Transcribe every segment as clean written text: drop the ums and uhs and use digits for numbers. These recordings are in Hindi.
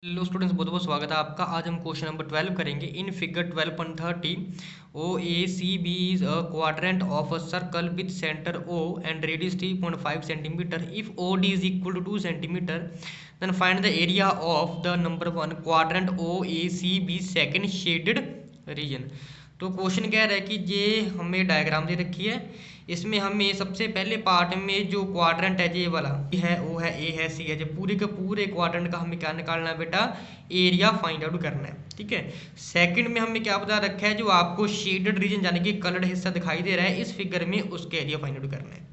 हेलो स्टूडेंट्स, बहुत बहुत स्वागत है आपका। आज हम क्वेश्चन नंबर 12 करेंगे। In figure 12.30 O A C B is a quadrant of a circle with centre O and radius 3.5 centimetre. If O D is equal to 2 centimetre then find the area of the number 1 quadrant O A C B second shaded region. तो क्वेश्चन कह रहा है कि ये हमें डायग्राम दे रखी है। इसमें हमें सबसे पहले पार्ट में जो क्वाड्रेंट है ये वाला है, ओ है, ए है, सी है, जो पूरे के पूरे क्वाड्रेंट का हमें क्या निकालना है बेटा, एरिया फाइंड आउट करना है। ठीक है। सेकंड में हमें क्या बता रखा है, जो आपको शेडेड रीजन यानी कि कलर्ड हिस्सा दिखाई दे रहा है इस फिगर में, उसके एरिया फाइंड आउट करना है।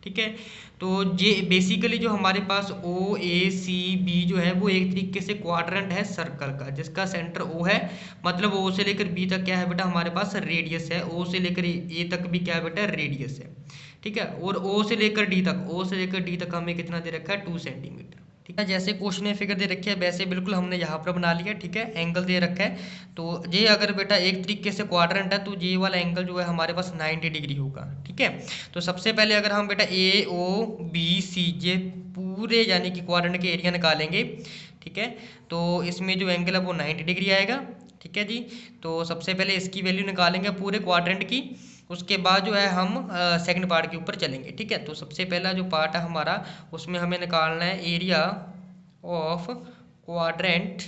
ठीक है। तो ये बेसिकली जो हमारे पास ओ ए सी बी जो है वो एक तरीके से क्वाड्रेंट है सर्कल का, जिसका सेंटर ओ है। मतलब ओ से लेकर बी तक क्या है बेटा, हमारे पास रेडियस है। ओ से लेकर ए तक भी क्या है बेटा, रेडियस है। ठीक है। और ओ से लेकर डी तक, ओ से लेकर डी तक हमें कितना दे रखा है, 2 सेंटीमीटर। ठीक है। जैसे क्वेश्चन में फिगर दे रखी है वैसे बिल्कुल हमने यहाँ पर बना लिया। ठीक है। एंगल दे रखा है, तो ये अगर बेटा एक तरीके से क्वाड्रेंट है तो ये वाला एंगल जो है हमारे पास 90 डिग्री होगा। ठीक है। तो सबसे पहले अगर हम बेटा ए ओ बी सी ये पूरे यानी कि क्वाड्रेंट के एरिया निकालेंगे। ठीक है। तो इसमें जो एंगल है वो 90 डिग्री आएगा। ठीक है जी। तो सबसे पहले इसकी वैल्यू निकालेंगे पूरे क्वाड्रेंट की। उसके बाद जो है हम सेकंड पार्ट के ऊपर चलेंगे। ठीक है। तो सबसे पहला जो पार्ट है हमारा, उसमें हमें निकालना है एरिया ऑफ क्वाड्रेंट।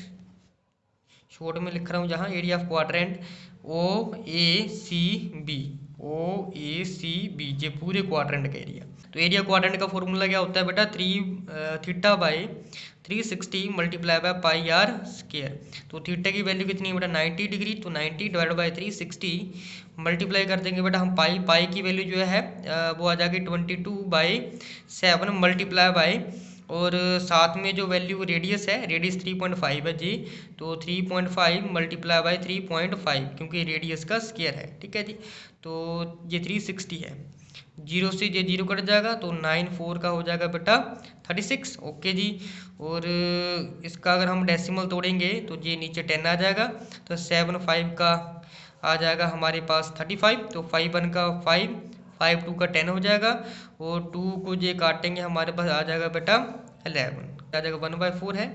शॉर्ट में लिख रहा हूँ जहाँ, area of quadrant O A C B, O A C B, ये पूरे क्वाड्रेंट का एरिया। तो एरिया क्वाड्रेंट का फॉर्मूला क्या होता है बेटा, theta by 360 multiply by pi r square. तो थीटा की वैल्यू कितनी है बेटा, 90 डिग्री। तो 90 डिवाइड बाई 360 मल्टीप्लाई कर देंगे बेटा हम पाई, पाई की वैल्यू जो है वो आ जाएगी 22/7 मल्टीप्लाई बाई, और साथ में जो वैल्यू रेडियस है, रेडियस 3.5 है जी। तो 3.5 मल्टीप्लाई बाई 3.5, क्योंकि रेडियस का स्क्वायर है। ठीक है जी। तो ये 360 है, जीरो से ये जीरो कट जाएगा तो 94 का हो जाएगा बेटा 36। ओके जी। और इसका अगर हम डेसिमल तोड़ेंगे तो ये नीचे 10 आ जाएगा। तो 7/5 का आ जाएगा हमारे पास 35। तो 5/1 का 5, 5/2 का 10 हो जाएगा। और 2 को ये काटेंगे हमारे पास आ जाएगा बेटा 11, आ जाएगा 1/4 है,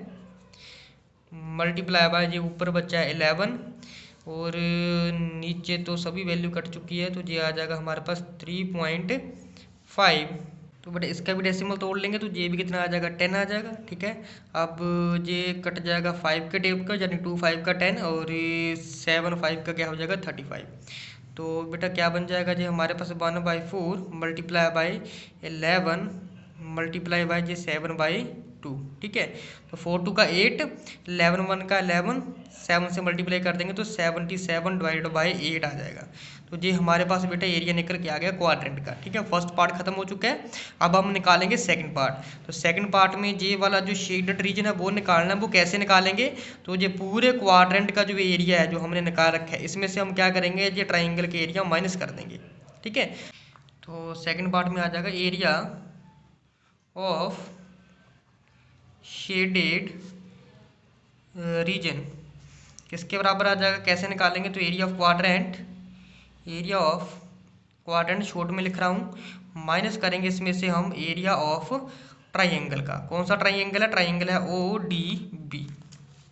मल्टीप्लाई बाय ये ऊपर बच्चा है 11, और नीचे तो सभी वैल्यू कट चुकी है। तो ये आ जाएगा हमारे पास 3.5। तो बेटा इसका भी डेसिमल तोड़ लेंगे तो ये भी कितना आ जाएगा, 10 आ जाएगा। ठीक है। अब ये कट जाएगा 5 के टेप का, यानी 2/5 का 10, और 7/5 का क्या हो जाएगा 35। तो बेटा क्या बन जाएगा जी हमारे पास, 1/4 मल्टीप्लाई बाई 11 मल्टीप्लाई बाई जी 7/2। ठीक है। तो 4/2 का 8, 11/1 का 11, 7 से मल्टीप्लाई कर देंगे तो 77 डिवाइडेड बाई 8 आ जाएगा। तो ये हमारे पास बेटा एरिया निकल के आ गया क्वाड्रेंट का। ठीक है। फर्स्ट पार्ट खत्म हो चुका है। अब हम निकालेंगे सेकंड पार्ट। तो सेकंड पार्ट में ये वाला जो शेडेड रीजन है वो निकालना है। वो कैसे निकालेंगे, तो ये पूरे क्वाड्रेंट का जो एरिया है जो हमने निकाल रखा है, इसमें से हम क्या करेंगे, ये ट्राइंगल के एरिया माइनस कर देंगे। ठीक है। तो सेकंड पार्ट में आ जाएगा एरिया ऑफ शेडेड रीजन किसके बराबर आ जाएगा, कैसे निकालेंगे, तो area of quadrant, area of quadrant short में लिख रहा हूँ, माइनस करेंगे इसमें से हम एरिया ऑफ ट्राइंगल का। कौन सा ट्राइंगल है, ट्राइंगल है ओ डी बी।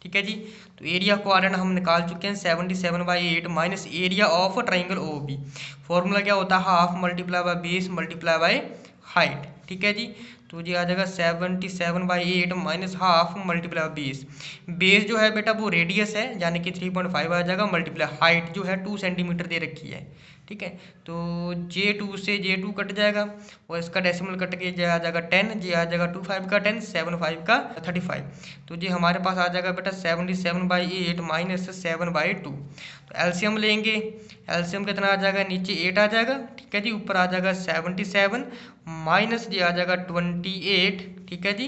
ठीक है जी। तो एरिया ऑफ क्वाड्रेंट हम निकाल चुके हैं 77/8 minus area of triangle O B. Formula क्या होता है, half multiply by base multiply by height. ठीक है जी। तो ये आ जाएगा 77/8 minus half multiply by base. Base जो है बेटा वो रेडियस है, यानी कि 3.5 आ जाएगा, मल्टीप्लाई हाइट जो है 2 सेंटीमीटर दे रखी है। ठीक है। तो J2 से J2 कट जाएगा, और इसका डेसिमल कट के ये आ जाएगा 10, ये आ जाएगा 2/5 का 10, 7/5 का 35। तो ये हमारे पास आ जाएगा बेटा 77/8 माइनस 7/2। तो एलसीएम लेंगे, एलसीएम कितना आ जाएगा, नीचे 8 आ जाएगा। ठीक है जी। ऊपर आ जाएगा 77 माइनस ये आ जाएगा 28। ठीक है जी।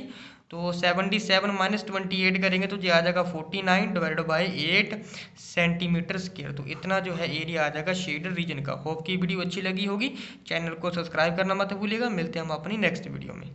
तो 77 माइनस 28 करेंगे तो ये आ जाएगा 49 डिवाइडेड बाई 8 सेंटीमीटर स्क्वायर। तो इतना जो है एरिया आ जाएगा शेडेड रीजन का। होप की वीडियो अच्छी लगी होगी। चैनल को सब्सक्राइब करना मत भूलिएगा। मिलते हैं हम अपनी नेक्स्ट वीडियो में।